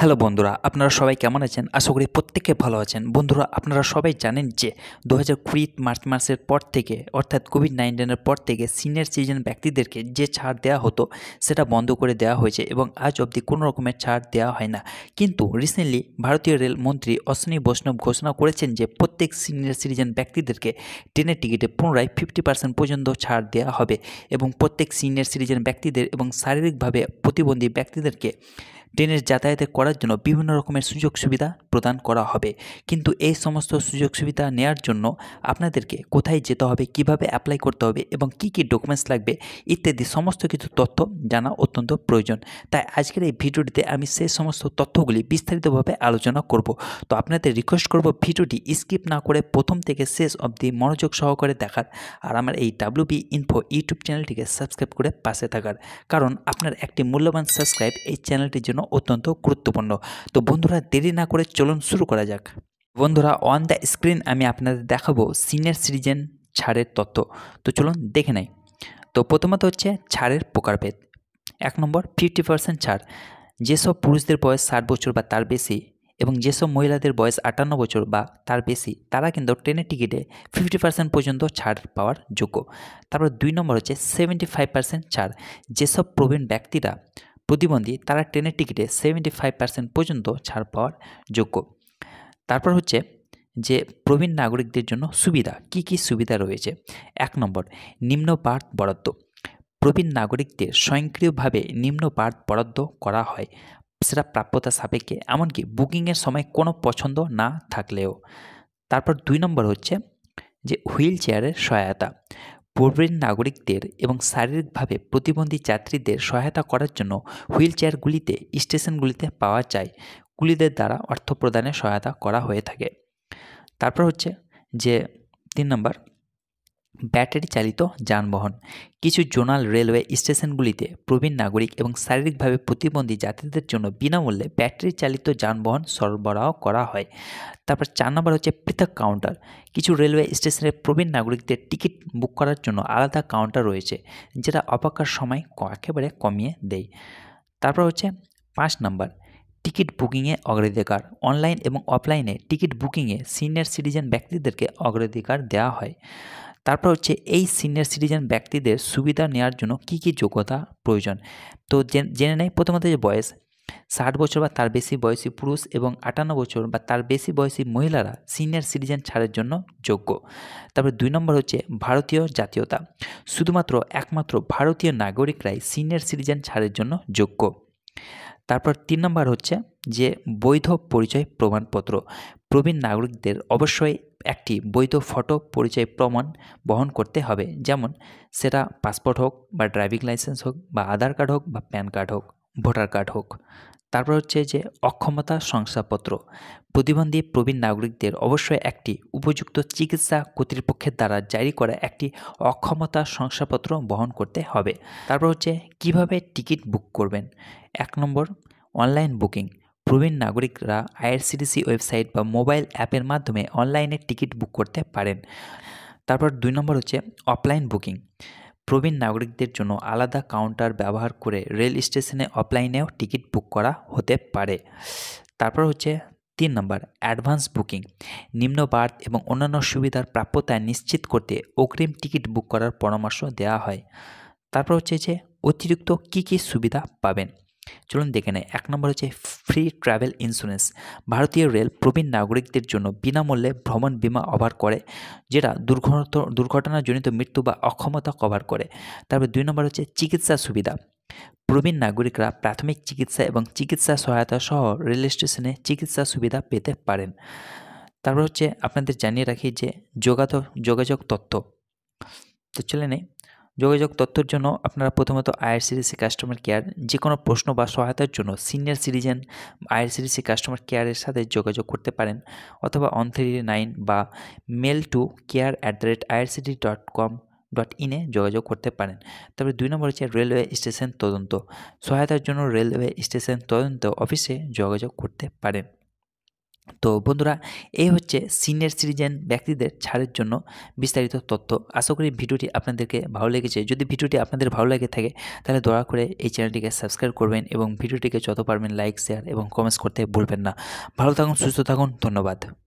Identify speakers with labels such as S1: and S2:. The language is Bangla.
S1: হ্যালো বন্ধুরা, আপনারা সবাই কেমন আছেন? আশা করি প্রত্যেকে ভালো আছেন। বন্ধুরা, আপনারা সবাই জানেন যে ২০২০ মার্চ মাসের পর থেকে অর্থাৎ কোভিড-১৯ পর থেকে সিনিয়র সিটিজেন ব্যক্তিদেরকে যে ছাড় দেওয়া হতো সেটা বন্ধ করে দেওয়া হয়েছে এবং আজ অবধি কোনো রকমের ছাড় দেওয়া হয় না। কিন্তু রিসেন্টলি ভারতীয় রেল মন্ত্রী অশ্বিনী বৈষ্ণব ঘোষণা করেছেন যে প্রত্যেক সিনিয়র সিটিজেন ব্যক্তিদেরকে ট্রেনের টিকিটে পুনরায় 50% পর্যন্ত ছাড় দেওয়া হবে এবং প্রত্যেক সিনিয়র সিটিজেন ব্যক্তিদের এবং শারীরিকভাবে প্রতিবন্ধী ব্যক্তিদেরকে ট্রেনের যাতায়াতে করার জন্য বিভিন্ন রকমের সুযোগ সুবিধা প্রদান করা হবে। কিন্তু এই সমস্ত সুযোগ সুবিধা নেওয়ার জন্য আপনাদেরকে কোথায় যেতে হবে, কিভাবে অ্যাপ্লাই করতে হবে এবং কি কি ডকুমেন্টস লাগবে ইত্যাদি সমস্ত কিছু তথ্য জানা অত্যন্ত প্রয়োজন। তাই আজকের এই ভিডিওটিতে আমি সেই সমস্ত তথ্যগুলি বিস্তারিতভাবে আলোচনা করব। তো আপনাদের রিকোয়েস্ট করব ভিডিওটি স্কিপ না করে প্রথম থেকে শেষ অবধি মনোযোগ সহকারে দেখার আর আমার এই ডাব্লিউবি ইনফো ইউটিউব চ্যানেলটিকে সাবস্ক্রাইব করে পাশে থাকার, কারণ আপনার একটি মূল্যবান সাবস্ক্রাইব এই চ্যানেলটির জন্য অত্যন্ত গুরুত্বপূর্ণ। তো বন্ধুরা, দেরি না করে চলুন শুরু করা যাক। বন্ধুরা, অন দ্য স্ক্রিন আমি আপনাদের দেখাবো সিনিয়র সিটিজেন ছাড়ের তথ্য। তো চলুন দেখে নেই। তো প্রথমত হচ্ছে ছাড়ের প্রকারভেদ। ১ নম্বর 50% ছাড়। যেসব পুরুষদের বয়স ৬০ বছর বা তার বেশি এবং যেসব মহিলাদের বয়স ৫৮ বছর বা তার বেশি তারা কিন্তু ট্রেনের টিকিটে 50% পর্যন্ত ছাড় পাওয়ার যোগ্য। তারপর ২ নম্বর হচ্ছে 75% ছাড়। যেসব প্রবীণ ব্যক্তিরা প্রতিবন্ধী তারা ট্রেনের টিকিটে 75% পর্যন্ত ছাড় পাওয়ার যোগ্য। তারপর হচ্ছে যে প্রবীণ নাগরিকদের জন্য সুবিধা, কি কি সুবিধা রয়েছে। ১ নম্বর নিম্ন বার্থ বরাদ্দ। প্রবীণ নাগরিকদের স্বয়ংক্রিয়ভাবে নিম্ন বার্থ বরাদ্দ করা হয়, সেটা প্রাপ্যতা সাপেক্ষে, এমনকি বুকিংয়ের সময় কোনো পছন্দ না থাকলেও। তারপর ২ নম্বর হচ্ছে যে হুইল চেয়ারের সহায়তা। প্রবীণ নাগরিকদের এবং শারীরিকভাবে প্রতিবন্ধী যাত্রীদের সহায়তা করার জন্য হুইল চেয়ারগুলিতে স্টেশনগুলিতে পাওয়া যায়। কুলিদের দ্বারা অর্থ প্রদানের সহায়তা করা হয়ে থাকে। তারপর হচ্ছে যে ৩ নম্বর ব্যাটারি চালিত যানবাহন। কিছু জোনাল রেলওয়ে স্টেশনগুলিতে প্রবীণ নাগরিক এবং শারীরিকভাবে প্রতিবন্ধী যাত্রীদের জন্য বিনামূল্যে ব্যাটারি চালিত যানবাহন সরবরাহ করা হয়। তারপর ৪ নম্বর হচ্ছে পৃথক কাউন্টার। কিছু রেলওয়ে স্টেশনে প্রবীণ নাগরিকদের টিকিট বুক করার জন্য আলাদা কাউন্টার রয়েছে, যেটা অপেক্ষার সময় একেবারে কমিয়ে দেয়। তারপর হচ্ছে ৫ নম্বর টিকিট বুকিংয়ে অগ্রাধিকার। অনলাইন এবং অফলাইনে টিকিট বুকিংয়ে সিনিয়র সিটিজেন ব্যক্তিদেরকে অগ্রাধিকার দেওয়া হয়। তারপর হচ্ছে এই সিনিয়র সিটিজেন ব্যক্তিদের সুবিধা নেওয়ার জন্য কি কি যোগ্যতা প্রয়োজন। তো জেনে নেই প্রথমত যে বয়স। ৬০ বছর বা তার বেশি বয়সী পুরুষ এবং ৫৮ বছর বা তার বেশি বয়সী মহিলারা সিনিয়র সিটিজেন ছাড়ের জন্য যোগ্য। তারপরে ২ নম্বর হচ্ছে ভারতীয় জাতীয়তা। শুধুমাত্র একমাত্র ভারতীয় নাগরিকরাই সিনিয়র সিটিজেন ছাড়ের জন্য যোগ্য। তারপর ৩ নম্বর হচ্ছে যে বৈধ পরিচয় প্রমাণপত্র। প্রবীণ নাগরিকদের অবশ্যই একটি বৈধ ফটো পরিচয় প্রমাণ বহন করতে হবে, যেমন সেটা পাসপোর্ট হোক বা ড্রাইভিং লাইসেন্স হোক বা আধার কার্ড হোক বা প্যান কার্ড হোক, ভোটার কার্ড হোক। তারপর হচ্ছে যে অক্ষমতা শংসাপত্র। প্রতিবন্ধী প্রবীণ নাগরিকদের অবশ্যই একটি উপযুক্ত চিকিৎসা কর্তৃপক্ষের দ্বারা জারি করা একটি অক্ষমতা শংসাপত্র বহন করতে হবে। তারপর হচ্ছে কিভাবে টিকিট বুক করবেন। ১ নম্বর অনলাইন বুকিং। প্রবীণ নাগরিকরা আইআরসিটিসি ওয়েবসাইট বা মোবাইল অ্যাপের মাধ্যমে অনলাইনে টিকিট বুক করতে পারেন। তারপর ২ নম্বর হচ্ছে অফলাইন বুকিং। প্রবীণ নাগরিকদের জন্য আলাদা কাউন্টার ব্যবহার করে রেল স্টেশনে অফলাইনেও টিকিট বুক করা হতে পারে। তারপর হচ্ছে ৩ নম্বর অ্যাডভান্স বুকিং। নিম্ন বার্থ এবং অন্যান্য সুবিধার প্রাপ্যতা নিশ্চিত করতে অগ্রিম টিকিট বুক করার পরামর্শ দেওয়া হয়। তারপর হচ্ছে যে অতিরিক্ত কী কী সুবিধা পাবেন, চলুন দেখে নেই। ১ নম্বর হচ্ছে ফ্রি ট্রাভেল ইন্স্যুরেন্স। ভারতীয় রেল প্রবীণ নাগরিকদের জন্য বিনামূল্যে ভ্রমণ বিমা অফার করে, যেটা দুর্ঘটনাজনিত মৃত্যু বা অক্ষমতা কভার করে। তারপর ২ নম্বর হচ্ছে চিকিৎসা সুবিধা। প্রবীণ নাগরিকরা প্রাথমিক চিকিৎসা এবং চিকিৎসা সহায়তা সহ রেল স্টেশনে চিকিৎসা সুবিধা পেতে পারেন। তারপর হচ্ছে আপনাদের জানিয়ে রাখি যে যোগাযোগ তথ্য। তো চলে নেই। যোগাযোগ তথ্যের জন্য আপনারা প্রথমত আইআরসিটিসি কাস্টমার কেয়ার, যে কোনো প্রশ্ন বা সহায়তার জন্য সিনিয়র সিটিজেন আইআরসিটিসি কাস্টমার কেয়ারের সাথে যোগাযোগ করতে পারেন, অথবা 139 বা মেল টু care@irctc.com.in যোগাযোগ করতে পারেন। তবে ২ নম্বর হচ্ছে রেলওয়ে স্টেশন তদন্ত। সহায়তার জন্য রেলওয়ে স্টেশন তদন্ত অফিসে যোগাযোগ করতে পারেন। তো বন্ধুরা, এই হচ্ছে সিনিয়র সিটিজেন ব্যক্তিদের ছাড়ের জন্য বিস্তারিত তথ্য। আশা করি ভিডিওটি আপনাদেরকে ভালো লেগেছে। যদি ভিডিওটি আপনাদের ভালো লেগে থাকে তাহলে দয়া করে এই চ্যানেলটিকে সাবস্ক্রাইব করবেন এবং ভিডিওটিকে যত পারবেন লাইক, শেয়ার এবং কমেন্টস করতে ভুলবেন না। ভালো থাকুন, সুস্থ থাকুন। ধন্যবাদ।